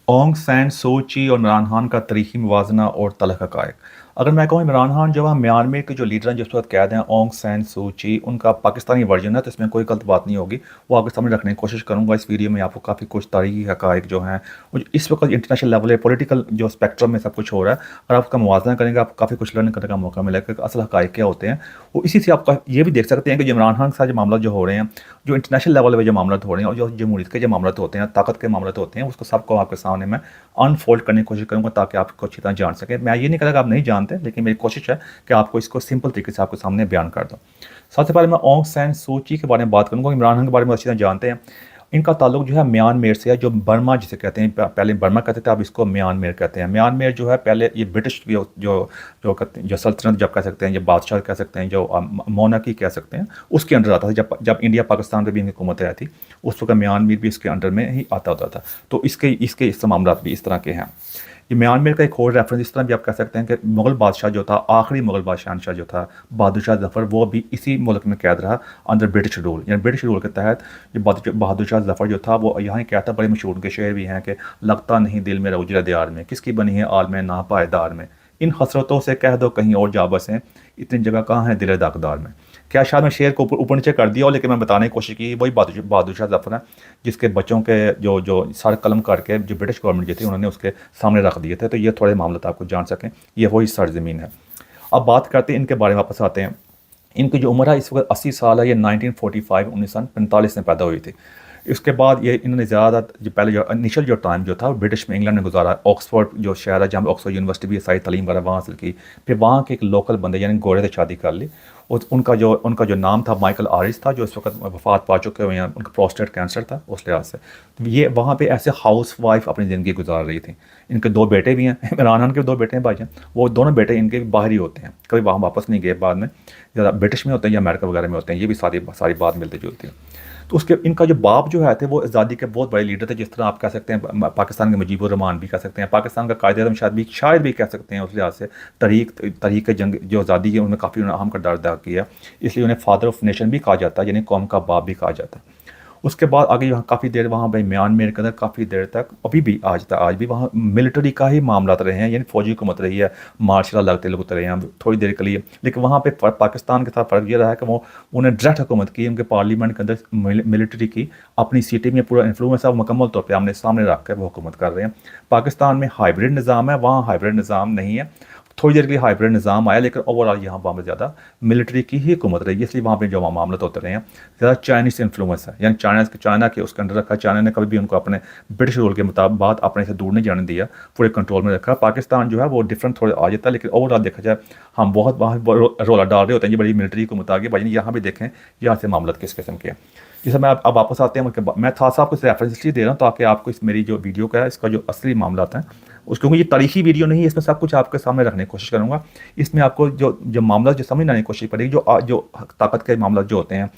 ऑन्ग San सू ची और इमरान खान का तारीखी मुवाजना और तल्ख हक़ाइक़। अगर मैं कहूँ इमरान खान जो है म्यांमार के जो लीडर हैं जिस वक्त कैद हैं ऑन्ग सैन सू ची, उनका पाकिस्तानी वर्जन है, तो इसमें कोई गलत बात नहीं होगी। वो आपके सामने रखने की कोशिश करूँगा इस वीडियो में। आपको काफ़ी कुछ तारीखी हक़ाइक़ जो हैं वो इस वक्त इंटरनेशनल लेवल है, पॉलिटिकल जो स्पेक्ट्रम में सब कुछ हो रहा है, अगर आप उसका मुवाजना करेंगे आपको काफ़ी कुछ लर्न करने का मौका मिलेगा कि असल हक़ाइक़ क्या होते हैं। वो इसी से आप ये भी देख सकते हैं कि जो इमरान खान के साथ जो मामला जो हो रहे हैं, जो इंटरनेशनल लेवल पे जो मामला हो रहे हैं और जो जमहूरियत के जो मामला होते हैं, ताकत के मामला होते हैं, उसको सबको आपके सामने मैं अनफोल्ड करने की कोशिश करूँगा ताकि आप इसको अच्छी तरह जान सकें। मैं ये नहीं कहता कि आप नहीं जानते, लेकिन मेरी कोशिश है कि आपको इसको सिंपल तरीके से आपके सामने बयान कर दूँ। सबसे पहले मैं ऑन्ग सैन सू ची के बारे में बात करूँगा। इमरान खान के बारे में अच्छी तरह जानते हैं। इनका ताल्लुक जो है म्यांमार से है, जो बर्मा जिसे कहते हैं, पहले बर्मा कहते थे, अब इसको म्यांमार कहते हैं। म्यांमार जो है पहले ये ब्रिटिश जो जो जो कहते हैं, जो सल्तनत जब कह सकते हैं, जो बादशाह कह सकते हैं, जो मोनार्की कह सकते हैं, उसके अंडर आता था। जब इंडिया पाकिस्तान पे भी इनकी हुकूमत रहती, उस वक्त म्यांमार भी इसके अंडर में ही आता होता था। तो इसके इसके मामला भी इस तरह के हैं। ये म्यांमार का एक और रेफरेंस इस तरह भी आप कह सकते हैं कि मुग़ल बादशाह जो था, आखिरी मुग़ल बादशाह जो था बहादुर शाह ज़फ़र, वो भी इसी मुल्क में कैद रहा अंडर ब्रिटिश रूल। यानी ब्रिटिश रूल के तहत ये बहादुर शाह ज़फ़र जो था वो यहाँ क्या था, बड़े मशहूर के शेर भी हैं कि लगता नहीं दिल मेरा उजला दयार में, किसकी बनी है आल में ना पायदार में, इन हसरतों से कह दो कहीं और जा बसें, इतनी जगह कहाँ है दिल दागदार में। क्या शायद मैं शेर को ऊपर नीचे कर दिया हो, लेकिन मैं बताने की कोशिश की वही बहादुर शाह ज़फ़र है, जिसके बच्चों के जो जो सर कलम करके जो ब्रिटिश गवर्नमेंट जो थी उन्होंने उसके सामने रख दिए थे। तो ये थोड़े मामले आपको जान सकें, ये वही सरजमीन है। अब बात करते हैं इनके बारे में, वापस आते हैं। इनकी जो उम्र है इस वक्त 80 साल है। ये 1945 1945 में पैदा हुई थी। इसके बाद ये इन्होंने ज़्यादा जो पहले जो इनिशियल जो टाइम जो था वो ब्रिटिश में इंग्लैंड में गुजारा। ऑक्सफोर्ड जो शहर है जहाँ ऑक्सफोर्ड यूनिवर्सिटी भी सारी तालीम वगैरह वहाँ हासिल की। फिर वहाँ के एक लोकल बंदे यानी गोरे से शादी कर ली। और उनका जो नाम था माइकल आरिस था, जो इस वक्त वफात पा चुके हुए हैं। उनका प्रोस्टेट कैंसर था उस लिहाज से। तो ये वहाँ पे ऐसे हाउस वाइफ अपनी ज़िंदगी गुजार रही थी। इनके दो बेटे भी हैं, इमरान खान के दो बेटे हैं भाईजान। वो दोनों बेटे इनके बाहर ही होते हैं, कभी वहाँ वापस नहीं गए बाद में, ज़्यादा ब्रिटिश में होते हैं या अमेरिका वगैरह में होते हैं। ये भी सारी सारी बात मिलती जुलती है। तो उसके इनका जो बाप जो है थे वो आज़ादी के बहुत बड़े लीडर थे, जिस तरह आप कह सकते हैं पाकिस्तान के मुजीबुर रहमान भी कह सकते हैं, पाकिस्तान का कायद-ए-आज़म शायद भी कह सकते हैं। उस लिहाज से तहरीक जंग जो आज़ादी है उनमें काफ़ी अहम किरदार अदा किया, इसलिए उन्हें फादर ऑफ नेशन भी कहा जाता है, यानी कौम का बाप भी कहा जाता है। उसके बाद आगे यहाँ काफ़ी देर वहाँ भाई म्यांमार के अंदर काफ़ी देर तक अभी भी आज भी वहाँ मिलिट्री का ही मामला रहे हैं, यानी फौजी हुकूमत रही है, मार्शल लगते लगते रहे हैं थोड़ी देर के लिए। लेकिन वहाँ पे पाकिस्तान के साथ फ़र्क ये रहा है कि वो उन्हें डायरेक्ट हुकूमत की, उनके पार्लियामेंट के अंदर मिलिट्री की अपनी सिटी में पूरा इन्फ्लुएंस है, मुकम्मल तौर पर आमने सामने रख कर वो हुकूमत कर रहे हैं। पाकिस्तान में हाइब्रिड निज़ाम है, वहाँ हाइब्रिड निज़ाम नहीं है। थोड़ी देर के लिए हाइब्रिड निज़ाम आया, लेकिन ओवरऑल यहाँ वहाँ पर ज़्यादा मिलिट्री की ही हुकूमत रही है, इसलिए वहाँ पे जो मामला होते रहे हैं ज़्यादा चाइनीज़ इन्फ्लुएंस है, यानी चाइना के उसके अंदर रखा। चाइना ने कभी भी उनको अपने ब्रिटिश रूल के मुताबिक अपने से दूर नहीं जाने दिया, पूरे कंट्रोल में रखा। पाकिस्तान जो है वो डिफरेंट थोड़े आ जाता है, लेकिन ओवरऑल देखा जाए हम बहुत वहाँ रोला डाल रहे होते हैं ये बड़ी मिलिट्री को मुताबिक। भाई यहाँ भी देखें यहाँ से मामला किस किस्म के हैं। जैसे मैं अब वापस आते हैं, मैं था साहब को रेफरेंस इसलिए दे रहा हूँ ताकि आपको इस मेरी जो वीडियो का है इसका जो असली मामला है उस, क्योंकि ये तारीखी वीडियो नहीं है, इसमें सब कुछ आपके सामने रखने की कोशिश करूँगा। इसमें आपको जो मामला जो समझ लाने की कोशिश करेगी, जो ताकत के मामला जो होते हैं,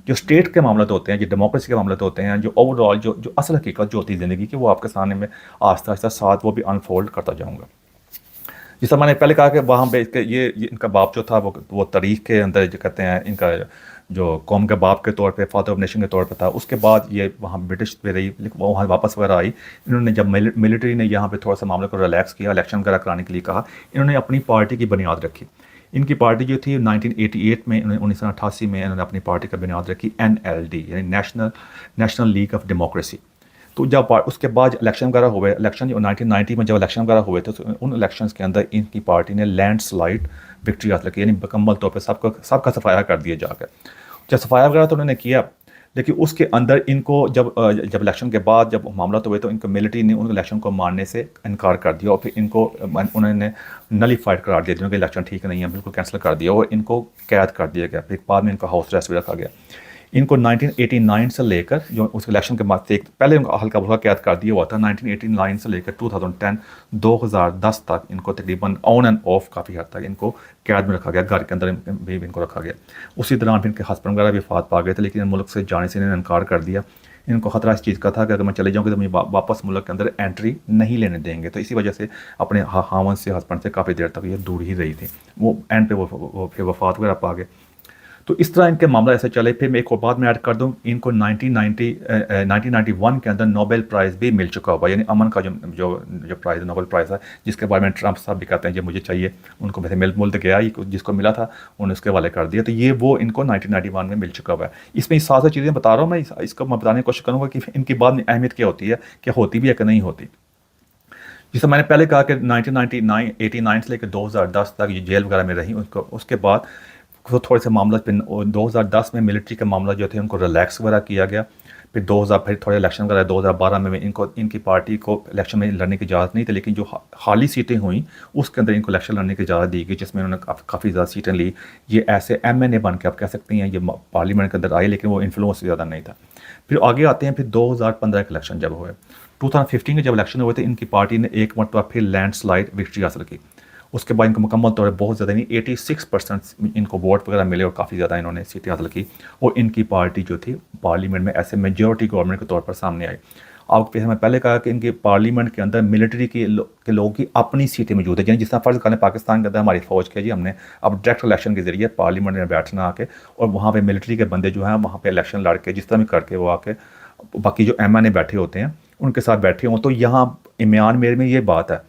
जो स्टेट के मामला होते हैं, जो डेमोक्रेसी के मामला होते हैं, जो ओवरऑल जो असल हकीकत जो होती है ज़िंदगी की, वो आपके सामने में आहिस्ता आहिस्ता साथ वो भी अनफोल्ड करता जाऊँगा। जैसा मैंने पहले कहा कि वहाँ पे ये इनका बाप जो था वो तारीख के अंदर जो कहते हैं इनका जो कौम के बाप के तौर पे, फादर ऑफ नेशन के तौर पे था। उसके बाद ये वहाँ ब्रिटिश पे रही, लेकिन वो वहाँ वापस वगैरह आई। इन्होंने जब मिलिट्री ने यहाँ पे थोड़ा सा मामले को रिलैक्स किया, इलेक्शन वगैरह कराने के लिए कहा, इन्होंने अपनी पार्टी की बुनियाद रखी। इनकी पार्टी जो थी 1988 में, 1988 में इन्होंने अपनी पार्टी का बुनियाद रखी NLD, यानी नेशनल लीग ऑफ डेमोक्रेसी। तो जब उसके बाद इलेक्शन वगैरह हुए, इलेक्शन जो 1990 में जब इलेक्शन वगैरह हुए थे, तो उन इलेक्शंस के अंदर इनकी पार्टी ने लैंडस्लाइड विक्ट्री हासिल की, यानी मुकम्मल तौर पे सबका सफाया कर दिया जाकर। जब सफाया वगैरह तो उन्होंने किया, लेकिन उसके अंदर इनको जब इलेक्शन के बाद जब मामला तो हुए, तो इनको मिलिट्री ने उन इलेक्शन को मानने से इनकार कर दिया और फिर इनको उन्होंने नलीफाइड करार दिया, जिनके इलेक्शन ठीक नहीं है, बिल्कुल कैंसिल कर दिया और इनको कैद कर दिया गया। फिर बाद में इनको हाउस अरेस्ट भी रखा गया। इनको 1989 से लेकर जो उस इलेक्शन के बाद से पहले उनको हल्का फुल्का कैद कर दिया हुआ था, 1989 से लेकर 2010 तक इनको तकरीबन ऑन एंड ऑफ काफ़ी हद तक इनको कैद में रखा गया, घर के अंदर भी इनको रखा गया। उसी दौरान फिर इनके हस्बैंड वगैरह भी वफात पा गए थे, लेकिन मुल्क से जाने से इन्होंने इनकार कर दिया। इनको ख़तरा इस चीज़ का था कि अगर मैं चले जाऊँगी तो मुझे वापस मुल्क के अंदर एंट्री नहीं लेने देंगे, तो इसी वजह से अपने हावन से, हस्बैंड से काफ़ी देर तक ये दूर ही रही थी। वो एंड पे वो फिर वफात वगैरह पा गए। तो इस तरह इनके मामला ऐसे चले। फिर मैं एक और बात मैं ऐड कर दूं, इनको 1991 के अंदर नोबेल प्राइज़ भी मिल चुका हुआ, यानी अमन का जो जो जो प्राइज़ है, नोबेल प्राइज़ है, जिसके बारे में ट्रंप साहब भी कहते हैं ये मुझे चाहिए, उनको वैसे मिल तो गया ही, जिसको मिला था उन्होंने उसके हवाले कर दिया। तो ये वो इनको 1991 में मिल चुका हुआ है। इसमें साथ साथ चीज़ें बता रहा हूँ मैं, इसको मैं बताने की कोशिश करूँगा कि इनकी बाद में अहमियत क्या होती है, क्या होती भी है कि नहीं होती। जिसे मैंने पहले कहा कि 1999 89 से लेकर 2010 तक ये जेल वगैरह में रही, उसको उसके बाद तो थोड़े से मामला फिर 2010 में मिलिट्री के मामला जो थे उनको रिलैक्स वगैरह किया गया। फिर 2000 फिर थोड़े इलेक्शन वगैरह 2012 में इनको इनकी पार्टी को इलेक्शन में लड़ने की इजाज़त नहीं थी, लेकिन जो खाली सीटें हुई उसके अंदर इनको इलेक्शन लड़ने की इजाज़त दी गई, जिसमें उन्होंने काफ़ी ज़्यादा सीटें ली। ये ऐसे MNA बन के आप कह सकते हैं ये पार्लियामेंट के अंदर आए, लेकिन वो इन्फ्लुएंस ज़्यादा नहीं था। फिर आगे आते हैं, फिर 2015 के इलेक्शन जब हुए, 2015 के जब इलेक्शन हुए थे, इनकी पार्टी ने एक मरतबा फिर लैंडस्लाइड विक्ट्री हासिल की। उसके बाद इनको मुकम्मल तौर पर बहुत ज़्यादा नहीं 86% इनको वोट वगैरह मिले और काफ़ी ज़्यादा इन्होंने सीटें हासिल की, और इनकी पार्टी जो थी पार्लियामेंट में ऐसे मेजॉरिटी गवर्नमेंट के तौर पर सामने आई। आपको फिर हमें पहले कहा कि इनके पार्लियामेंट के अंदर मिलिट्री के लोगों की अपनी सीटें मौजूद है, यानी जिस तरह फ़र्ज़ करें पाकिस्तान के अंदर हमारी फ़ौज के जी हमने अब डायरेक्ट इलेक्शन के ज़रिए पार्लियामेंट में बैठना आके, और वहाँ पर मिलिट्री के बंदे जो हैं वहाँ पर इलेक्शन लड़ के जिस तरह भी करके वो आके बाकी जो MNA बैठे होते हैं उनके साथ बैठे हों। तो यहाँ म्यांमार में ये बात है,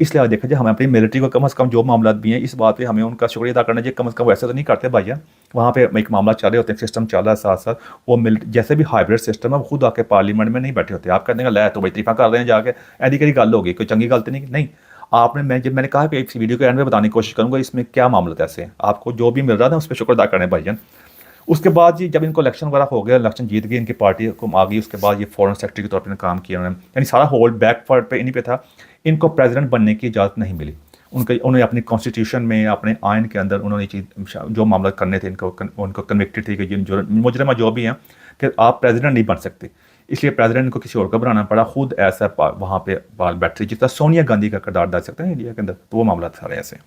इसलिए देखा जाए हमें अपनी मिलिट्री को कम से कम जो मामला भी हैं इस बात पे हमें उनका शुक्रिया अदा करना चाहिए, कम से कम वैसे तो नहीं करते भैया, वहाँ पे एक मामला चल रहे होते हैं, सिस्टम चल रहा है साथ साथ, वो जैसे भी हाइब्रिड सिस्टम है वो खुद आके पार्लियामेंट में नहीं बैठे होते। आप कहते हैं लै तो भाई तरीफा कर रहे हैं जाके, ऐसी करी गल होगी, कोई चंगी गलती नहीं। आपने मैंने कहा कि इस वीडियो के एंड में बताने की कोशिश करूँगा इसमें क्या मामला था, ऐसे आपको जो भी मिल रहा था उस पर शुक्र अदा करने भाईजान। उसके बाद जी जब इनको इलेक्शन वगैरह हो गया, इलेक्शन जीत गई, इनकी पार्टी को आ गई, उसके बाद ये फॉरेन सेक्रेटरी के तौर पर काम किया उन्होंने, यानी सारा होल्ड बैक फॉर पे इन्हीं पे था। इनको प्रेसिडेंट बनने की इजाज़त नहीं मिली, उन्हें अपनी कॉन्स्टिट्यूशन में अपने आइन के अंदर उन्होंने चीज़ जो मामला करने थे उनको कन्विक्टेड थी कि जो मुजरिमा जो भी हैं कि आप प्रेसिडेंट नहीं बन सकते, इसलिए प्रेसिडेंट को किसी और को बनाना पड़ा, खुद ऐसा वहाँ पे बैठ रही जिस तरह सोनिया गांधी का किरदार डाल सकते हैं इंडिया के अंदर, तो वो मामला सारे ऐसे।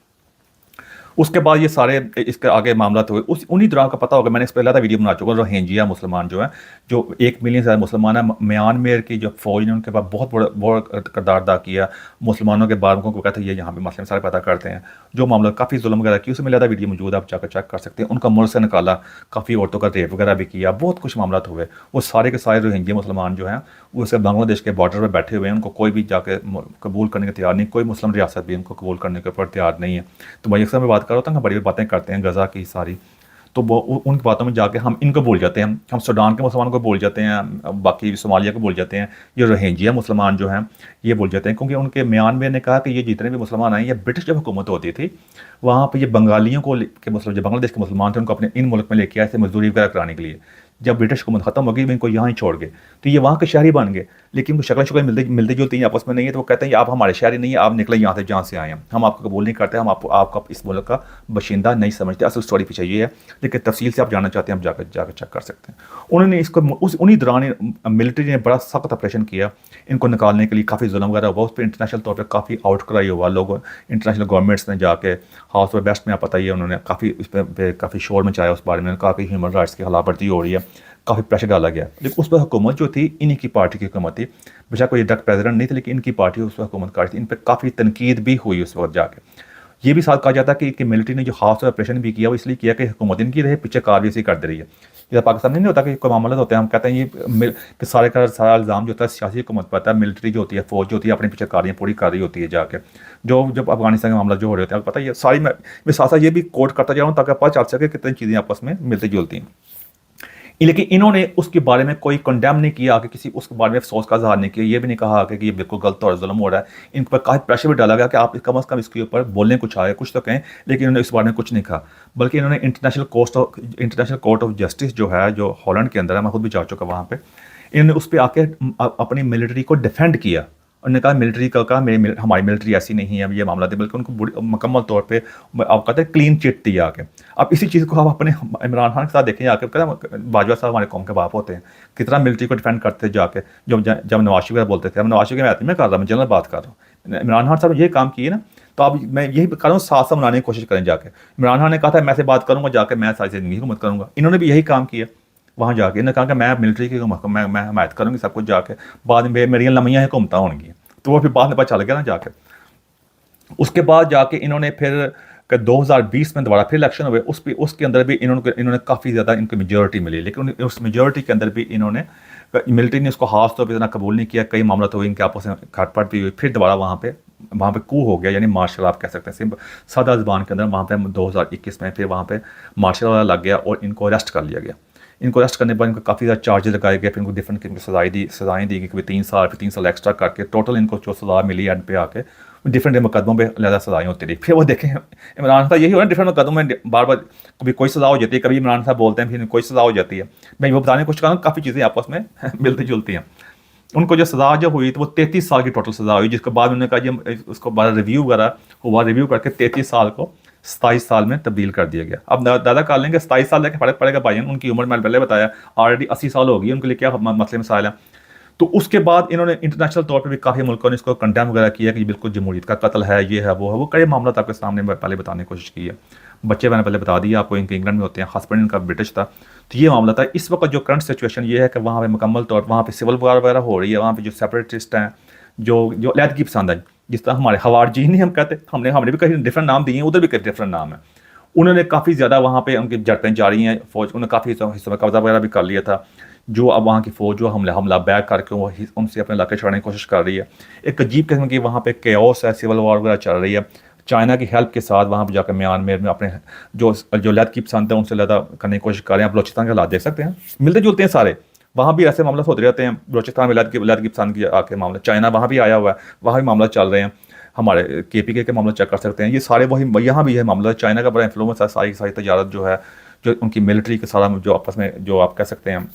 उसके बाद ये सारे इसके आगे मामला तो हुए, उन्हीं तरह का पता होगा, मैंने इस पर पहले वीडियो बना चुका, रोहिंग्या मुसलमान जो है, जो 1 मिलियन से ज़्यादा मुसलमान है, म्यांमार की जो फौज ने उनके पास बहुत बड़ा किरदार अदा किया, मुसलमानों के बारे को कहते हैं ये यहाँ पे मसले सारे पता करते हैं, जो मामला काफ़ी जुल्म वगैरह की, उसमें ज़्यादा वीडियो मौजूद है, आप जाकर चेक कर सकते हैं। उनका मुल्क से निकाला, काफ़ी औरतों का रेप वगैरह भी किया, बहुत कुछ मामला हुए। वो सारे के सारे रोहिंग्या मुसलमान जो हैं वो उसके बांग्लादेश के बॉर्डर पर बैठे हुए हैं, उनको कोई भी जाके कबूल करने के तैयार नहीं, कोई मुस्लिम रियासत भी उनको कबूल करने के ऊपर तैयार नहीं है। तो मैं अक्सर में बात कर रहा था, बड़ी बातें करते हैं गज़ा की सारी, तो वो उन बातों में जाके हम इनको भूल जाते हैं, हम सूडान के मुसलमानों को भूल जाते हैं, बाकी सोमालिया को भूल जाते हैं, ये रोहिंग्या मुसलमान जो हैं ये भूल जाते हैं, क्योंकि उनके म्यांमार ने कहा कि ये जितने भी मुसलमान आए, ये ब्रिटिश जब हुकूमत होती थी वहाँ पर ये बंगालियों को के मुस्लिम जो बांग्लादेश के मुसलमान थे उनको अपने इन मुल्क में लेके आए थे मजदूरी वगैरह कराने के लिए। जब ब्रिटिश हुकूमत खत्म हो गई इनको यहाँ ही छोड़ गए, तो ये वहाँ के शहरी बन गए, लेकिन वो शक्ल मिलती जुलती हैं, आपस में नहीं है, तो वो कहते हैं आप हमारे शहरी नहीं है, आप निकले यहाँ से जहाँ से आए हैं, हम आपको कबूल नहीं करते, हम आपको इस मुल्क का बाशिंदा नहीं समझते। असल स्टोरी पीछे ये है, लेकिन तफसील से आप जानना चाहते हैं आप जाकर चेक कर सकते हैं। उन्होंने इसको उन्हीं दौरान मिलिट्री ने बड़ा सख्त ऑपरेशन किया इनको निकालने के लिए, काफ़ी जुल्म वगैरह हुआ, उस पर इंटरनेशनल तौर पर काफ़ी आउटक्राई हुआ, लोग इंटरनेशनल गवर्नमेंट्स ने जाके हाउस ऑफ बेस्ट में आप पता ही है उन्होंने काफ़ी इस पर काफ़ी शोर मचाया, उस बारे में काफ़ी ह्यूमन राइट्स की खिलाफ वर्जी हो रही है, काफ़ी प्रेशर डाला गया। लेकिन उस पर हुकूमत जो थी इन्हीं की पार्टी की हुकूमत थी, बेशक कोई डायरेक्ट प्रेसिडेंट नहीं थे, लेकिन इनकी पार्टी उस पर हुकूमत कर थी, इन पर काफ़ी तनकीद भी हुई उस वक्त जाके। ये भी साथ कहा जाता है कि मिलिट्री ने जो खास ऑपरेशन भी किया वो इसलिए किया कि हुकूमत इनकी रहे, पीछे कार्रवाई ऐसी करती रही है। जैसा पाकिस्तान में नहीं होता कि कोई मामला होता है हम कहते हैं ये कि सारे का सारा इल्ज़ाम जो होता है सियासी हुकूमत पर आता है, मिलिट्री जो होती है फौज जो होती है अपने पीछे कार्रवाई पूरी कर रही होती है जाके। जब अफगानिस्तान के मामला जो हो रहे होते हैं आपको पता है, ये सारी मैं साथ साथ ये भी कोट करता जा रहा हूँ ताकि पता चल सके कितनी चीज़ें आपस में मिलती जुलती हैं। लेकिन इन्होंने उसके बारे में कोई कंडेम नहीं किया कि किसी उसके बारे में अफसोस का इज़हार नहीं किया, ये भी नहीं कहा कि ये बिल्कुल गलत और जुल्म हो रहा है। इन पर काफ़ी प्रेशर भी डाला गया कि आप कम अज़ कम इसके ऊपर बोलने कुछ आए, कुछ तो कहें, लेकिन इन्होंने इस बारे में कुछ नहीं कहा। बल्कि इन्होंने इंटरनेशनल कोर्ट ऑफ जस्टिस जो है, जो हॉलैंड के अंदर है, मैं खुद भी जा चुका वहाँ पर, इन्होंने उस पर आके अपनी मिलिट्री को डिफेंड किया। उन्होंने कहा मिलिट्री का हमारी मिलिट्री ऐसी नहीं है, ये मामला थे, बल्कि उनको मुकम्मल तौर पे आप कहते हैं क्लीन चिट दी आके। अब इसी चीज़ को आप अपने इमरान खान के साथ देखें आके, कहते बाजवा साहब हमारे कौम के बाप होते हैं, कितना मिलिट्री को डिफेंड करते जाके। जब नवाज शरीफ बोलते थे, अब नवाज शरीफ मैं में कर रहा हूँ, मैं जनरल बात कर रहा हूँ, इमरान खान साहब ये काम किए ना, तो आप मैं यही कर रहा हूँ साथ साथ मनाने की कोशिश करें जाके। इमरान खान ने कहा था मैं से बात करूँगा जाके, मैं सारी ज़िंदगी हुकूमत करूँगा, इन्होंने भी यही काम किया वहाँ जाके। इन्होंने कहा कि मैं मिलिट्री की मैं हमायत करूँगी सब कुछ जाके, बाद में मेरी लम्हियाँ हुकूमतें होंगी, तो वो फिर बाद में पता चल गया ना जाके। उसके बाद जाके इन्होंने फिर कि 2020 में दोबारा फिर इलेक्शन हुए, उसके अंदर भी इन्होंने काफ़ी ज़्यादा इनको मेजॉरिटी मिली, लेकिन उस मेजॉरिटी के अंदर भी इन्होंने मिलिट्री ने उसको खास तौर पर इतना कबूल नहीं किया। कई मामला तो हुए इनके आपस में खटपट भी हुई, फिर दोबारा वहाँ पे कू हो गया, यानी मार्शल आप कह सकते हैं सिंपल सादा ज़बान के अंदर। वहाँ पे 2021 में फिर वहाँ पे मार्शल वाला लग गया और इनको अरेस्ट कर लिया गया। इनको अरेस्ट करने पर इनको काफ़ी ज़्यादा चार्जेस लगाए गए, फिर इनको डिफरेंट किस्म की सज़ाएँ दी गई, कभी 3 साल फिर 3 साल एक्स्ट्रा करके टोटल इनको जो सज़ा मिली एंड पे आके डिफरेंट मुकदमों पे ज़्यादा सज़ाएँ होती रही। फिर वो देखें इमरान साहब यही हो रहा है, डिफरेंट मुकदमों में बार बार कभी कोई सज़ा हो जाती है, कभी इमरान साहब बोलते हैं फिर कोई सज़ा हो जाती है। मैं वो बताने की कोशिश कर रहा हूँ, काफ़ी चीज़ें आपस में मिलती जुलती हैं। उनको जो सज़ा जो हुई तो वो 33 साल की टोटल सज़ा हुई, जिसके बाद उन्होंने कहा जी उसको बाद रिव्यू वगैरह हुआ, रिव्यू करके 33 साल को 27 साल में तब्दील कर दिया गया। अब दादा कर लेंगे 27 साल लेके फ़र्क पड़ेगा भाई, उनकी उम्र मैंने पहले बताया ऑलरेडी 80 साल हो गई, उनके लिए क्या मसले मसाइल हैं। तो उसके बाद इन्होंने इंटरनेशनल तौर पर भी काफ़ी मुल्कों ने इसको कंडेम वगैरह किया कि बिल्कुल जमहूरियत का कत्ल है, ये है वो है, वो कई मामला आपके सामने पहले बताने की कोशिश की है। बच्चे मैंने पहले बता दिया आपको, इनके इंग्लैंड में होते हैं, हस्बैंड इनका ब्रिटिश था। तो ये मामला था। इस वक्त जो करंट सिचुएशन ये है कि वहाँ पे मुकम्मल तौर पर वहाँ पे सिविल वार वगैरह हो रही है, वहाँ पे जो सेपरेटिस्ट हैं, जो अलहदगी पसंद है, जिस तरह हमारे हवारजी नहीं हम कहते, हमने भी कहीं डिफरेंट नाम दिए हैं, उधर भी कई डिफरेंट नाम है। उन्होंने काफ़ी ज़्यादा वहाँ पे उनकी झड़पें जारी हैं, फौज उन्होंने काफ़ी हिस्सों में कब्जा वगैरह भी कर लिया था। जो अब वहाँ की फ़ौज जो हमला बैक करके वो उनसे अपने इलाके छुड़ाने की कोशिश कर रही है। एक अजीब किस्म की वहाँ पे केओस है, सिविल वार वगैरह चल रही है। चाइना की हेल्प के साथ वहाँ पर जाकर म्यांमार में अपने जो लहदगी पसंद है उनसे लहदा करने की कोशिश कर रहे हैं। आप बलोचिस्तान के हालात देख सकते हैं, मिलते जुलते हैं सारे। वहाँ भी ऐसे मामला होते रहते हैं, बलोचिस्तान में लहदगी पसंद की आके मामला, चाइना वहाँ भी आया हुआ है, वहाँ भी मामला चल रहे हैं। हमारे KPK के मामला चेक कर सकते हैं, ये सारे वही यहाँ भी है मामला। चाइना का बड़ा इन्फ्लुएंस है, सारी तजारत जो है, जो उनकी मिलिट्री के सारा जो आपस में जो आप कह सकते हैं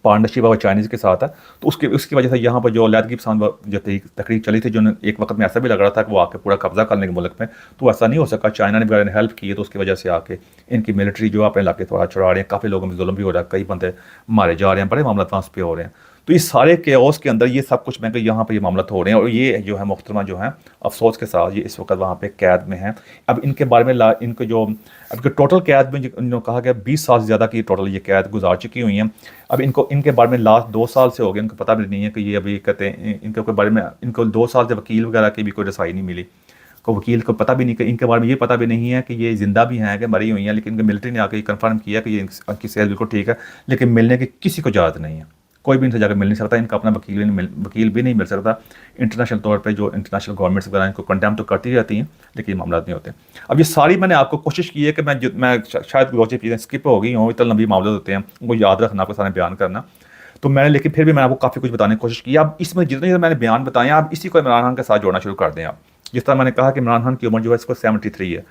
पार्टनरशिप है चाइनीज़ के साथ है। तो उसकी वजह से यहाँ पर जो अलहदगी पसंद जो तकरीर चली थी, जो एक वक्त में ऐसा भी लग रहा था कि वो आके पूरा कब्जा कर लेंगे मुल्क में, तो ऐसा नहीं हो सका। चाइना ने वगैरह ने हेल्प की है, तो उसकी वजह से आके इनकी मिलिट्री जो अपने इलाके थोड़ा छुड़ा रहे हैं, काफ़ी लोगों में जुल्म भी हो रहा है, कई बंदे मारे जा रहे हैं, बड़े मामला वहाँ पे हो रहे हैं। तो इस सारे केओस के अंदर ये सब कुछ मैं यहाँ पर ये मामला हो रहे हैं, और ये जो है मुहतरमा जो है अफसोस के साथ ये इस वक्त वहाँ पे कैद में हैं। अब इनके बारे में इनको जो अब टोटल कैद में जो कहा गया 20 साल से ज़्यादा की टोटल ये कैद गुजार चुकी हुई हैं। अब इनके बारे में लास्ट 2 साल से हो गए, इनको पता भी नहीं है कि ये अभी कहते हैं इनके बारे में, इनको 2 साल से वकील वगैरह की भी कोई रसाई नहीं मिली, को वकील को पता भी नहीं कि इनके बारे में ये पता भी नहीं है कि ये ज़िंदा भी हैं कि मरी हुई हैं। लेकिन इनके मिलिट्री ने आके कंफर्म किया कि ये इनकी सेहत बिल्कुल ठीक है, लेकिन मिलने की किसी को इजाज़त नहीं है, कोई भी इनसे जाकर मिल नहीं सकता, इनका अपना वकील भी नहीं मिल सकता। इंटरनेशनल तौर पे जो इंटरनेशनल गवर्नमेंट्स वगैरह इनको कंडेम तो करती रहती हैं, लेकिन मामला नहीं होते। अब ये सारी मैंने आपको कोशिश की है कि मैं शायद बहुत सी चीज़ें स्किप हो गई हूँ, इतने लंबी मामले होते हैं, उनको याद रखना, आपके सामने बयान करना। तो मैंने लेकिन फिर भी मैंने आपको काफ़ी कुछ बताने की कोशिश की। अब इसमें जितने मैंने बयान बताए, आप इसी को इमरान खान के साथ जोड़ना शुरू कर दें। आप जिस तरह मैंने कहा कि इमरान खान की उम्र जो है इसको 73 है,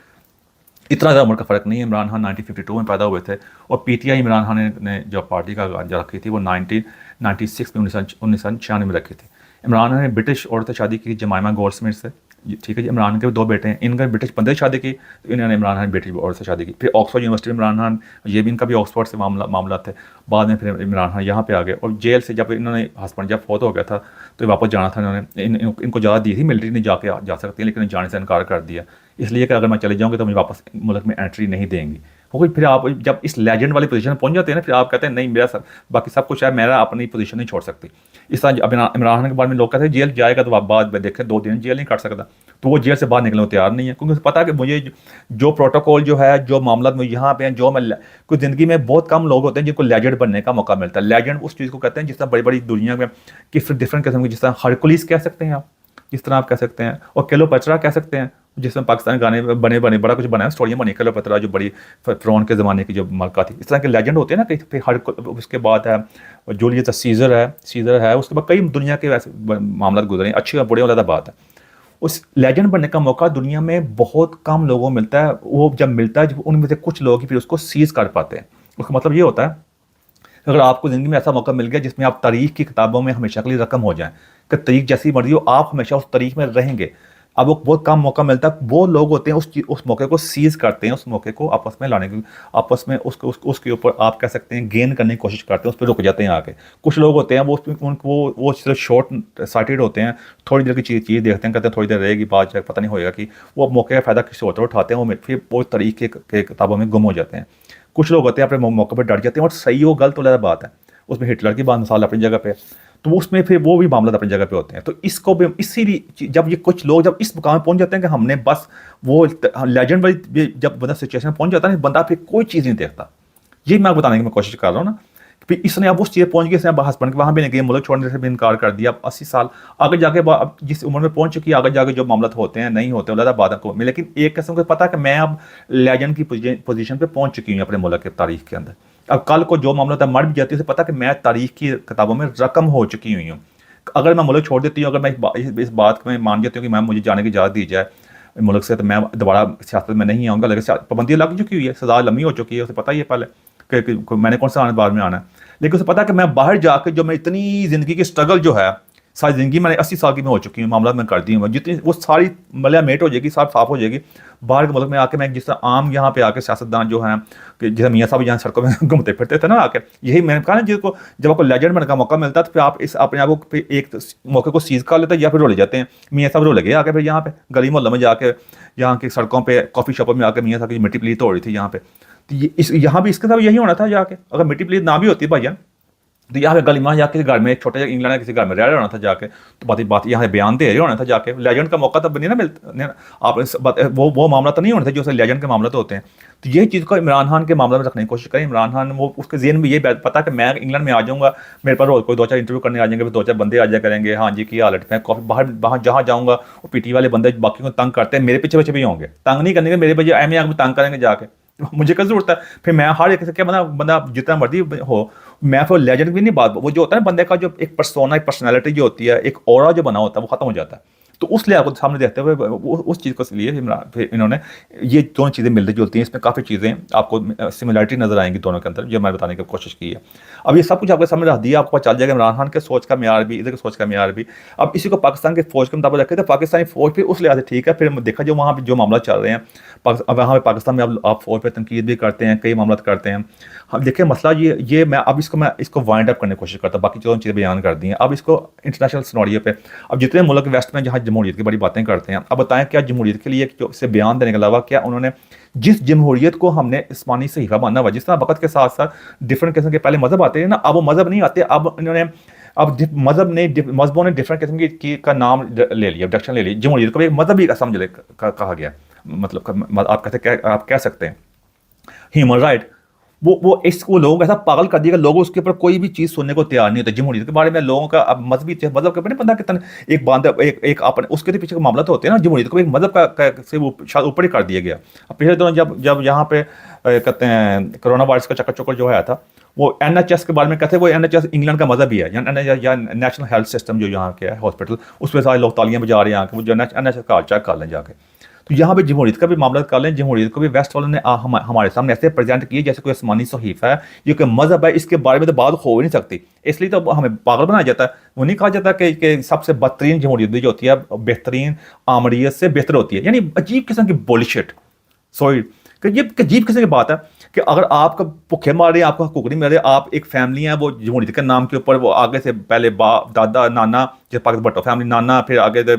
इतना ज़्यादा उम्र का फ़र्क नहीं है। इमरान खान 1952 में पैदा हुए थे, और PTI इमरान खान ने जो पार्टी का जो रखी थी वो 1996 में 1996 में रखी थी। इमरान खान ने ब्रिटिश औरत से शादी की, जमाइमा गोल्डस्मिथ से, ठीक है जी। इमरान के 2 बेटे हैं, इनका ब्रिटिश बंदे से शादी की, तो इन्होंने इमरान खान ब्रिटिश औरत से शादी की। फिर ऑक्सफोर्ड यूनिवर्सिटी में इमरान खान, ये भी इनका भी ऑक्सफोर्ड से मामला थे। बाद में फिर इमरान खान यहाँ पे आ गए, और जेल से जब इन्होंने हस्बैंड जब फौत हो गया था तो वापस जाना था, इन्होंने इनको ज़्यादा दी थी, मिलिट्री ने जा सकती है, लेकिन जाने से इनकार कर दिया, इसलिए कि अगर मैं चले जाऊँगी तो मुझे वापस मुल्क में एंट्री नहीं देंगी। क्योंकि फिर आप जब इस लेजेंड वाली पोजीशन पहुंच जाते हैं ना, फिर आप कहते हैं नहीं मेरा बाकी सब कुछ है, मेरा अपनी पोजीशन नहीं छोड़ सकती। इस तरह अब इमरान खान के बारे में लोग कहते हैं जेल जाएगा तो आप बाद में देखें 2 दिन जेल नहीं काट सकता, तो वो जेल से बाहर निकलने को तैयार नहीं है, क्योंकि उसे पता है कि मुझे जो प्रोटोकॉल जो है, जो मामला मुझे यहाँ पे हैं, जो मैं कुछ ज़िंदगी में बहुत कम लोग होते हैं जिनको लेजेंड बनने का मौका मिलता है। लेजेंड उस चीज़ को कहते हैं जिस तरह बड़ी बड़ी दुनिया में डिफरेंट किस्म की, जिस तरह हरकुलिस कह सकते हैं आप, जिस तरह आप कह सकते हैं, और क्लियोपेट्रा कह सकते हैं, जिसमें पाकिस्तानी गाने बने बड़ा कुछ बना है, स्टोरियाँ बनी, क्लियोपेट्रा जो बड़ी फ़िरौन के ज़माने की जो मलका थी। इस तरह के लेजेंड होते हैं ना, कि फिर उसके बाद है जूलियस सीज़र है, उसके बाद कई दुनिया के वैसे मामला गुजरे, अच्छी और बुरे वाला बात है। उस लेजेंड बनने का मौका दुनिया में बहुत कम लोगों को मिलता है। वो जब मिलता है, उनमें से कुछ लोग ही फिर उसको सीज़ कर पाते हैं। उसका मतलब ये होता है, अगर आपको ज़िंदगी में ऐसा मौका मिल गया जिसमें आप तारीख़ की किताबों में हमेशा के लिए रकम हो जाएं, कि तारीख़ जैसी मर्जी हो, आप हमेशा उस तारीख़ में रहेंगे। अब वो बहुत कम मौका मिलता है, वो लोग होते हैं उस मौके को सीज़ करते हैं, उस मौके को आपस में लाने की, आपस में उसके ऊपर आप कह सकते हैं गेन करने की कोशिश करते हैं, उस पर रुक जाते हैं आके। कुछ लोग होते हैं वो सिर्फ शॉर्ट साइटेड होते हैं, थोड़ी देर की चीज़ देखते हैं, कहते हैं थोड़ी देर रहेगी, बाद पता नहीं होएगा, कि वो मौके का फ़ायदा किसी और तरह उठाते हैं, वो फिर वो तरीके के किताबों में गुम हो जाते हैं। कुछ लोग होते हैं अपने मौके पर डट जाते हैं, और सही हो गलत अलग बात है, उसमें हिटलर की बात मिसाल अपनी जगह पे। तो उसमें फिर वो भी मामला अपनी जगह पे होते हैं। तो इसको भी इसीलिए जब ये कुछ लोग जब इस मुकाम में पहुंच जाते हैं कि हमने बस वो लेजेंड वाली जब बंदा सिचुएशन में पहुंच जाता है ना, बंदा फिर कोई चीज़ नहीं देखता। ये मैं बताने की मैं कोशिश कर रहा हूँ ना। फिर इसने अब उस चीज़ पहुंच गई, इसने अब हस्बैंड के वहाँ भी नहीं गई, मुल्क छोड़ने से भी इनकार कर दिया। अब 80 साल आगे जाके अब जिस उम्र में पहुंच चुकी है, आगे जाके जो मामला होते हैं नहीं होते ज़्यादा बाद को में, लेकिन एक किस्म को पता है कि मैं अब लेजेंड की पोजीशन पे पहुंच चुकी हूँ अपने मुल्क की तारीख के अंदर। अब कल को जो मामला होता है मर भी जाती है, उसे पता कि मैं तारीख की किताबों में रकम हो चुकी हुई हूँ। अगर मैं मुल्क छोड़ देती हूँ, अगर मैं इस बात में मान जाती हूँ कि मैं मुझे जाने की इजाज़त दी जाए मुल्क से, तो मैं दोबारा सियासत में नहीं आऊँगा। लेकिन पाबंदी लग चुकी हुई है, सजा लंबी हो चुकी है, उसे पता ही है पहले कि मैंने कौन सा आने बाद में आना है। लेकिन उसे पता है कि मैं बाहर जाकर जो मैं इतनी ज़िंदगी की स्ट्रगल जो है, सारी ज़िंदगी मैंने 80 साल की मैं हो चुकी हूँ, मामला मैं कर दी हूँ, जितनी वो सारी मलिया मेट हो जाएगी, साफ साफ हो जाएगी। बाहर के मुल्क में आके मैं जिस तरह आम यहाँ पे आके सियासतदान जो हैं कि जैसे मियाँ साहब यहाँ सड़कों में घूमते फिरते थे ना आके, यही मैंने कहा ना, जिसको जब आपको लेजेंड बनने का मौका मिलता है तो फिर आप इस अपने आप को एक मौके को सीज कर लेते हैं या फिर रोले जाते हैं। मियाँ साहब रोले गए आके फिर यहाँ पे गली मोहल्लों में जाके, यहाँ की सड़कों पर कॉफ़ी शॉपों में आके मियाँ साहब की मिट्टी प्लीत हो रही थी यहाँ पे। तो यहाँ भी इसके साथ यही होना था जाके, अगर मिट्टी प्लीत ना भी होती भाईजान, तो यहाँ पे गली में जाके घर में, एक छोटे इंग्लैंड किसी घर में रह रहा होना था जाके, तो बात यहाँ बयान दे रहे होना था जाके। लेजेंड का मौका तब नहीं ना मिलता आप वो मामला तो नहीं होना था जो लेजेंड के मामला तो होते हैं। तो ये चीज़ को इमरान खान के मामले में रखने की कोशिश करें। इमरान खान वो उसके जेहन में ये पता कि मैं इंग्लैंड में आ जाऊँगा, मेरे पास रोज़ कोई 2-4 इंटरव्यू करने आ जाएंगे, फिर 2-4 बंदे आ जाया करेंगे, हाँ जी की हालत में कॉफी बाहर बाहर जहाँ जाऊँगा वो पीटी वाले बंदे बाकी को तंग करते हैं, मेरे पीछे पीछे भी होंगे, तंग नहीं करने के मेरे बजे एम आगे तंग करेंगे जाके, मुझे क्या जरूरत है। फिर मैं हर एक से क्या बंदा बंदा जितना मर्जी हो, मैं फिर लेजेंड भी नहीं, बात वो जो होता है ना बंदे का जो एक पर्सोना, एक पर्सनैलिटी जो होती है, एक ऑरा जो बना होता है वो खत्म हो जाता है। तो उस लिहाज को सामने देखते हुए उस चीज़ को लिए फिर इन्होंने ये दोनों चीज़ें मिलती जुलती हैं, इसमें काफ़ी चीज़ें आपको सिमिलरिटी नजर आएंगी दोनों के अंदर, जो मैंने बताने की कोशिश की है। अब ये सब कुछ आपके सामने रख दिया, आपको पता चल जाएगा इमरान खान के सोच का म्यार भी, इधर की सोच का म्यार भी। अब इसी को पाकिस्तान के फौज के मुताबिक रखें तो पाकिस्तानी फौज भी उस लिहाज से ठीक है। फिर देखा जो वहाँ पर जो मामला चल रहे हैं, अब वहाँ पर पाकिस्तान में अब आप फौज पर तनकीद भी करते हैं, कई मामला करते हैं। हम देखिए मसला ये मैं इसको वाइंड अप करने की कोशिश करता हूँ, बाकी जो चीज़ें बयान कर दी हैं। अब इसको इंटरनेशनल सिनेरियो पे, अब जितने मुल्क वेस्ट में जहाँ जमहूरियत की बड़ी बातें करते हैं, अब बताएं क्या जमहूरियत के लिए जो से बयान देने के अलावा क्या उन्होंने जिस जमहूरियत को हमने इस्लामी सहीफा माना हुआ, जिस तरह वक्त के साथ साथ डिफरेंट किस्म के पहले मजहब आते हैं ना, अब वो मजहब नहीं आते, अब इन्होंने अब मजहबों ने डिफरेंट किस्म का नाम ले लिया, डायरेक्शन ले ली। जमहूरियत को एक मजहब ही समझ कहा गया, मतलब आप कह सकते हैं ह्यूमन राइट। वो इसको लोगों को ऐसा पागल कर दिया, लोग उसके ऊपर कोई भी चीज़ सुनने को तैयार नहीं होते। जमहूरियत के बारे में लोगों का अब मजहबी मजहब के ऊपर नहीं पता कितना एक बांध एक अपने उसके पीछे का मामला तो होते हैं ना, जमहूरियत को एक मजहब से शायद ऊपर ही कर दिया गया। अब पिछले दिनों जब यहाँ पे कहते हैं कोरोना वायरस का चक्कर चक्कर जो आया था, वो NHS के बारे में कहते हैं, वो NHS इंग्लैंड का मजहब ही है, या नेशनल हेल्थ सिस्टम जो यहाँ के है हॉस्पिटल, उस पर सारे लोग तालियां बजा रहे हैं वो जो NHS का चेक कर लें जाके। तो यहाँ पे जमहूरियत का भी मामला कर लें, जमहूरियत को भी वेस्ट वालों ने हमारे सामने ऐसे प्रेजेंट किए जैसे कोई आसमानी सहीफा है, ये कोई मजहब है, इसके बारे में तो बात हो ही नहीं सकती। इसलिए तो हमें पागल बनाया जाता है। वो नहीं कहा जाता कि सबसे बदतरीन जमहूरियत भी जो होती है बेहतरीन आमरीत से बेहतर होती है, यानी अजीब किस्म की बुलशिट। सॉरी कि ये अजीब किस्म की बात है कि अगर आपका भुखे मार रहे हैं, आपका हकूक नहीं मिल रहे, आप एक फैमिली है वो जमहूरियत के नाम के ऊपर वो आगे से पहले बाप दादा नाना, जैसे पाकिस्तान भट्टो फैमिली नाना, फिर आगे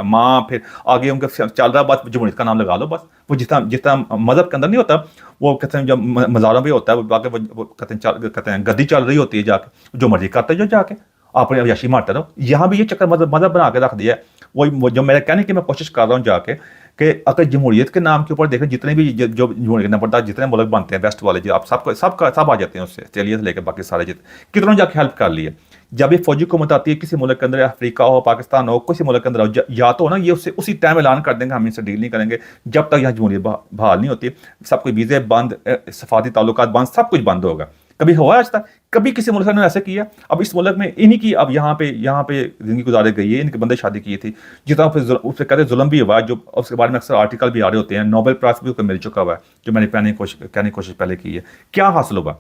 माँ, फिर आगे उनका चल रहा, बस जमहूरियत का नाम लगा लो बस। वो जितना मजहब के अंदर नहीं होता, वो कहते हैं जब मज़ारों में होता है, वो आगे वो कहते हैं गद्दी चल रही होती है, जाके जो मर्जी करते जो जाके आपने अयाशी मारते रहो। यहाँ भी ये चक्कर मजहब बना के रख दिया है। वो जो मेरा कहने की मैं कोशिश कर रहा हूँ जाके कि अगर जमहूरियत के नाम के ऊपर देखें, जितने भी जो जमहूरियत के नाम पर जितने मुल्क बनते हैं वेस्ट वाले, जो आप सब आ जाते हैं उससे, ऑस्ट्रेलिया से लेकर बाकी सारे कितनों जाके हेल्प कर लिए। जब ये फौजी हुकूमत आती है किसी मुल्क के अंदर, अफ्रीका हो, पाकिस्तान हो, किसी मुल्क के अंदर हो, या तो ना ये उससे उसी टाइम ऐलान कर देंगे हम इनसे डील नहीं करेंगे जब तक यहाँ जमहूरियत बहाल नहीं होती। सब कुछ वीज़े बंद, सफारती ताल्लुकात बंद, सब कुछ बंद होगा। कभी हुआ आज तक? कभी किसी मुल्क ने ऐसे किया? अब इस मुल्क में इन्हीं की अब यहाँ पे ज़िंदगी गुजारी गई है, इनके बंदे शादी की थी, जितना फिर उससे कहते जुल्म भी हुआ है, जो उसके बारे में अक्सर आर्टिकल भी आ रहे होते हैं। नोबेल प्राइज़ भी उसको मिल चुका हुआ है, जो मैंने कहने की कोशिश पहले की है। क्या हासिल होगा?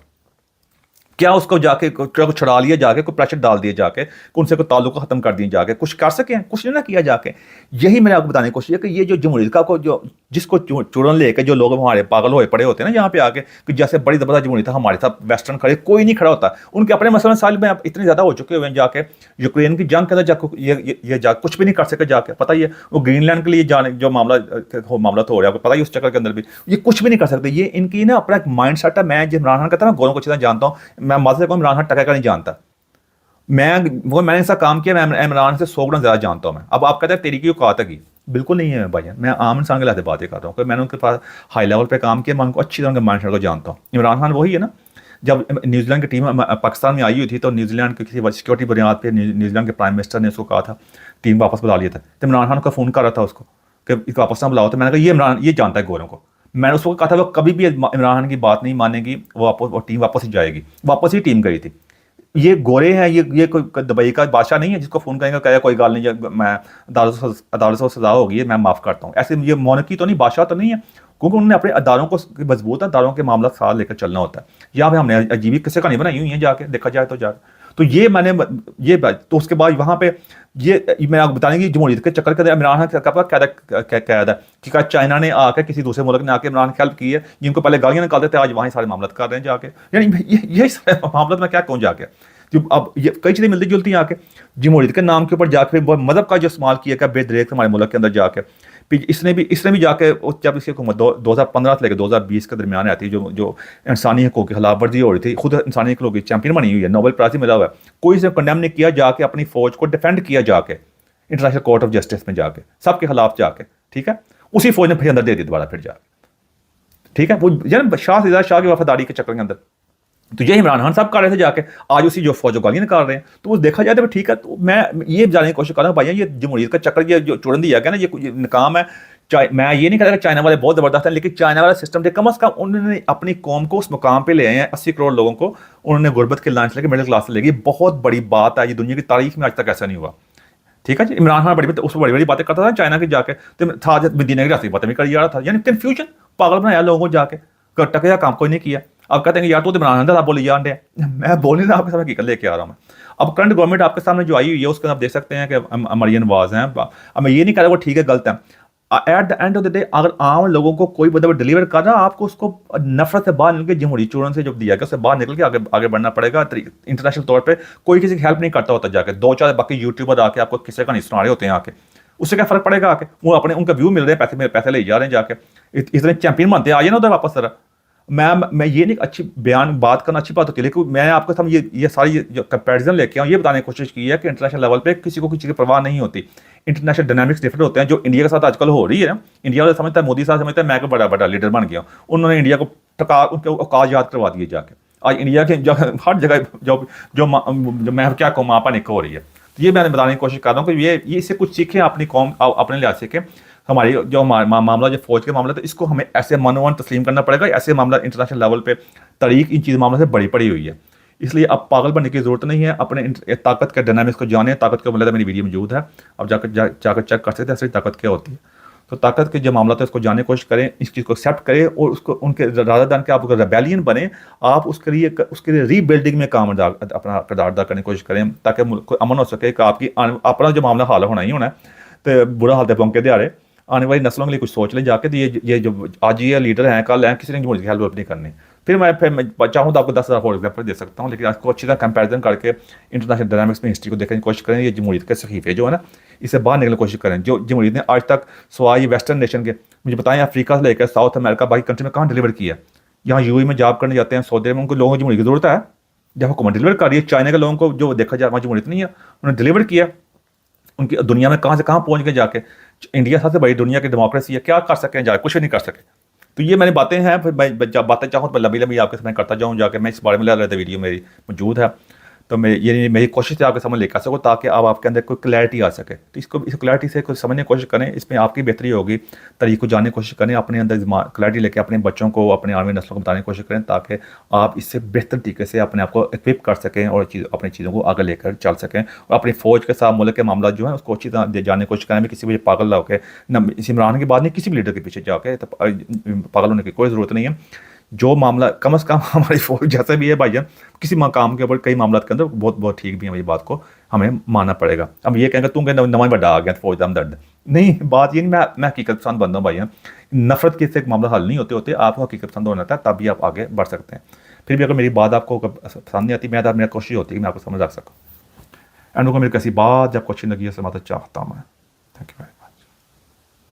क्या उसको जाके छुड़ा लिया, जाके कोई प्रेशर डाल दिया, जाके उनसे कोई ताल्लुक खत्म कर दिए, जाके कुछ कर सके? कुछ नहीं ना किया जाके। यही मैंने आपको बताने की कोशिश है कि ये जो जमहूरियत का को जो जिसको चुड़न लेके जो लोग हमारे पागल होए पड़े होते हैं ना यहाँ पे आके, कि जैसे बड़ी ज़बरदस्त जमहूरियत हमारे साथ वेस्टर्न खड़े, कोई नहीं खड़ा होता। उनके अपने मसले साल में इतने ज़्यादा हो चुके हुए हैं, जाके यूक्रेन की जंग के अंदर जाके ये जा कुछ भी नहीं कर सके जाके। पता ही है वो ग्रीनलैंड के लिए जाने जो मामला तो हो रहा है, आपको पता ही उस चक्कर के अंदर भी ये कुछ भी नहीं कर सकते। ये इनकी ना अपना एक माइंड सेट है। मैं इमरान खान कहता ना गोरों को चीज़ें जानता हूँ, मैं माजरे को इमरान खान टका का नहीं जानता। मैंने ऐसा काम किया, मैं इमरान से 100 गुना ज़्यादा जानता हूँ मैं। अब आप कहते हैं तेरी की औकात है की, बिल्कुल नहीं है भाई, मैं आम इंसान के लिहाज से बातें कर रहा हूँ, मैंने उनके पास हाई लेवल पे काम किया, मैं उनको अच्छी तरह के माइंडसेट को जानता हूँ। इमरान खान वही है ना, जब न्यूजीलैंड की टीम पाकिस्तान में आई हुई थी तो न्यूजीलैंड के किसी सिक्योरिटी बुनियाद पे न्यूजीलैंड के प्राइम मिनिस्टर ने उसको कहा था टीम वापस बुला लिया था, तो इमरान खान का फ़ोन कर रहा था उसको कि इसको वापस ना बुलाओ, तो मैंने कहा ये इमरान ये जानता है गोरों को। मैंने उसको कहा था वो कभी भी इमरान खान की बात नहीं मानेगी, वो टीम वापस ही जाएगी, वापस ही टीम गई थी। ये गोरे हैं, ये कोई दुबई का बादशाह नहीं है जिसको फ़ोन करेंगे कहेगा कोई गल नहीं, मैं अदालत से सज़ा होगी है, मैं माफ़ करता हूँ। ऐसे ये मोनकी तो नहीं, बादशाह तो नहीं है, क्योंकि उन्होंने अपने अदारों को मजबूत अदारों के मामला साथ लेकर चलना होता है। यहाँ पे हमने अजीब किस्से कहानी बनाई हुई है जाके देखा जाए तो तो ये मैंने ये तो उसके बाद वहाँ पे ये मैं आपको बताने की जमहूरियत के चक्कर के इमरान खान का कैद है कि क्या चाइना ने आकर किसी दूसरे मुल्क ने आके इमरान की हेल्प की है, जिनको पहले गालियाँ निकालते थे आज वहाँ सारे मामला कर रहे हैं जाके, यानी यही सारे मामला में क्या कौन जाके जो अब ये कई चीज़ें मिलती जुलती हैं आके जमहूरियत के नाम के ऊपर जाके मज़हब का जो इस्तेमाल किया क्या बेदरेक हमारे मुल्क के अंदर जाके इसने भी जाके जब इसकी हुकूमत 2015 से लेकर 2020 के दरमियान आती है जो इंसानी हकूक़ की खिलाफ वर्जी हो रही थी, खुद इंसानी हकूक़ की चैंपियन बनी हुई है, नोबेल प्राइज़ मिला हुआ है, कोई इसे कंडेम नहीं किया जाके अपनी फ़ौज को डिफेंड किया जाके इंटरनेशनल कोर्ट ऑफ जस्टिस में जाके सबके खिलाफ जाके, ठीक है, उसी फौज ने फिर अंदर दे दी दोबारा फिर जाके, ठीक है, वो यानी शाह की वफादारी के चक्कर के अंदर तो ये इमरान खान साहब कर रहे थे जाके, आज उसी जो फौज गालियाँ निकाल रहे हैं, तो वो देखा जाए तो ठीक है। तो मैं ये जानने की कोशिश कर रहा हूँ भाई ये जमहूरियत का चक्कर ये जो चुड़न दिया गया ना ये नाकाम है। मैं ये नहीं कहता कि चाइना वाले बहुत ज़बरदस्त हैं, लेकिन चाइना वाला सिस्टम थे कम अज़ कम उन्होंने अपनी कौम को उस मुकाम पे ले आए हैं, 80 करोड़ लोगों को उन्होंने गुरबत के लाइन से लेकर मिडिल क्लास से लेगी, बहुत बड़ी बात है, ये दुनिया की तारीख में आज तक ऐसा नहीं हुआ। ठीक है जी, इमरान खान उसको बड़ी बड़ी बातें करता था चाइना की जाके, तो था मदीना की रास्ते बातें भी कर जा रहा था, यानी कन्फ्यूजन पागल बनाया लोगों को जाके, टका या काम कोई नहीं किया। अब कहते हैं कि यार तो इमरान खान आप बोली जान रहे, मैं बोल नहीं रहा, आपके सामने हकीकत लेके आ रहा हूँ मैं। अब करंट गवर्नमेंट आपके सामने जो आई हुई है उसके आप देख सकते हैं कि मरियम नवाज हैं। अब मैं ये नहीं कह रहा वो ठीक है गलत है, at the end of the day अगर आम लोगों को कोई बंदा डिलीवर कर रहा है, आपको उसको नफरत से बाहर निकल के जमहूरी चूरन से जो दिया गया उससे बाहर निकल के आगे बढ़ना पड़ेगा। इंटरनेशनल तौर पे कोई किसी की हेल्प नहीं करता होता जाके, 2-4 बाकी यूट्यूबर आके आपको किसी का नहीं सुना रहे होते हैं आके, उससे क्या फर्क पड़ेगा आके, वो अपने उनका व्यू मिल रहे हैं, पैसे ले जा रहे हैं जाके, इतने चैंपियन बनते हैं, आ जाए ना उधर वापस जरा। मैं ये नहीं अच्छी बयान बात करना अच्छी बात होती है, लेकिन मैं आपके सामने ये सारी जो कंपैरिजन लेके आऊँ ये बताने की कोशिश की है कि इंटरनेशनल लेवल पे किसी को किसी की परवाह नहीं होती, इंटरनेशनल डायनामिक्स डिफरेंट होते हैं। जो इंडिया के साथ आजकल हो रही है ना, इंडिया वाले समझता है, मोदी साहब समझता है मैं को बड़ा बड़ा लीडर बन गया हूँ, उन्होंने इंडिया को उनके औकात याद करवा दिए जाके। आज इंडिया के हर जगह जो मैं क्या कहूँ मापा निक हो रही है, तो ये मैंने बताने की कोशिश कर रहा हूँ कि ये इससे कुछ सीखें अपनी कौम, अपने लिहाज से कि हमारी जो मामला जो फौज के मामला तो इसको हमें ऐसे मनोवन तस्लीम करना पड़ेगा, ऐसे मामला इंटरनेशनल लेवल पे तारीख इन चीज़ मामले से बड़ी पड़ी हुई है, इसलिए अब पागल बनने की जरूरत नहीं है, अपने ताकत के डायनामिक्स को जाने। ताकत का मतलब मेरी वीडियो मौजूद है, अब जाकर चेक कर सकते हैं असली ताकत क्या होती है। तो ताकत के जो मामला था उसको जानने की कोशिश करें, इस चीज़ को एक्सेप्ट करें और उसको उनके राधा दान के आप रेबेलियन बने, आप उसके लिए रीबिल्डिंग में काम अपना किरदार अदा करने की कोशिश करें, ताकि मुल्क को अमन हो सके कि आपकी अपना जो मामला हाल होना ही होना है, तो बुरा हाल तो पौंके दिहाड़े आने वाली नस्लों के लिए कुछ सोच लें जाके। तो ये जो आज ये लीडर हैं कल हैं, किसी ने जमहूरियत की हेल्प नहीं करनी। फिर मैं चाहूँ तो आपको 10,000 और एग्जाम्पल दे सकता हूँ, लेकिन आपको अच्छी तरह कंपैरिजन करके इंटरनेशनल डायनामिक्स में हिस्ट्री को देखने की कोशिश करें। ये जमहूरियत के सहीफे जो है ना, इससे बाहर निकलने की कोशिश करें। जो जमहूरियत ने आज तक सवाई वेस्टर्न नेशन के, मुझे बताएं अफ्रीका से लेकर साउथ अमेरिका बाकी कंट्री में कहाँ डिलीवर किया। यहाँ यूएई में जॉब करने जाते हैं, सऊदी में उनको लोगों को जमहूरियत की जरूरत है, जब हुकूमत डिलीवर कर रही है। चाइना के लोगों को जो देखा जाए वहाँ जमहूरियत नहीं है, उन्होंने डिलीवर किया, उनकी दुनिया में कहाँ से कहाँ पहुँच गए जाके। इंडिया सबसे बड़ी दुनिया की डेमोक्रेसी है, क्या कर सकें जाके, कुछ नहीं कर सके। तो ये मैंने बातें हैं, फिर मैं जब बातें चाहूँ तो लंबी लंबी आपके सामने करता जाऊँ जाके, मैं इस बारे में ले रहा था, वीडियो मेरी मौजूद है। तो मेरी कोशिश है आपके सामने लेकर सकूँ ताकि अब आपके अंदर कोई क्लैरिटी आ सके। तो इस क्लैरिटी से कुछ समझने की कोशिश करें, इसमें आपकी बेहतरी होगी। तरीक़ को जानने की कोशिश करें, अपने अंदर क्लैरिटी लेके अपने बच्चों को, अपने आने वाली नस्लों को बताने की कोशिश करें, ताकि आप इससे बेहतर तरीके से अपने आप को इक्विप कर सकें और अपनी चीज़ों को आगे लेकर चल सकें। और अपनी फ़ौज के साथ मुल्क के मामला जो है उसको अच्छी तरह जानने की कोशिश करें। किसी वजह पागल ना होकर, न इमरान की बात नहीं, किसी भी लीडर के पीछे जाके तो पागल होने की कोई ज़रूरत नहीं है। जो मामला कम अज़ कम हमारी फौज जैसा भी है भाईजान, किसी मकाम के ऊपर कई मामला के अंदर बहुत बहुत ठीक भी है, ये बात को हमें मानना पड़ेगा। अब ये कहेंगे तुम कहना नवा बड़ा आ गया फौज दम दर्द नहीं, बात ये नहीं, मैं हकीकत पसंद बंदा हूँ भाईजान। नफरत के से एक मामला हल नहीं होते आपको हकीकत पसंद होना था, तभी आप आगे बढ़ सकते हैं। फिर भी अगर मेरी बात आपको पसंद नहीं आती, मेरी कोशिश होती है कि मैं आपको समझ रख सकूँ। एंड को मेरी कैसी बात जब अच्छी लगी है, समाज चाहता हूँ मैं। Thank you.